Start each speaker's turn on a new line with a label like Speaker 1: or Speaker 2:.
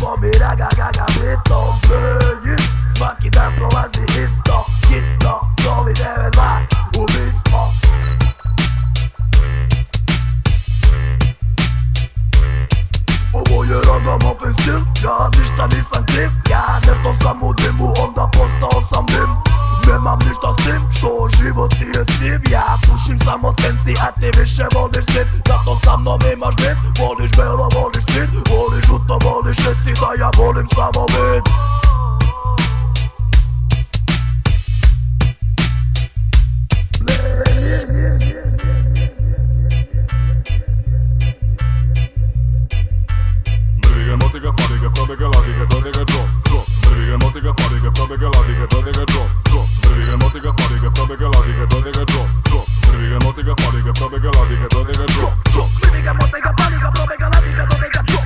Speaker 1: pomira ga bitom Blji, svaki dan prolazi isto. Hitno, zovi 92, ubistvo. Ovo je ragamuffin stil, ja ništa nisam kriv. Ja nešto sam u dimu, onda postao sam dim. Nemam ništa s tim, što život nije siv. Ja pušim samo senci, a ti više voliš zid. Zato sa mnom imaš vid. Voliš belo, voliš vid. Voliš žuto, voliš šesti, da ja volim samo vid.
Speaker 2: Motiga pariga, probega ladiga, dodega drop, drop. Brviga motiga pariga, probega ladiga, dodega drop, drop. Brviga motiga pariga, probega ladiga, dodega drop, drop. Brviga motiga pariga, probega ladiga, dodega drop, drop.
Speaker 1: Brviga motiga pariga, probega ladiga, dodega drop.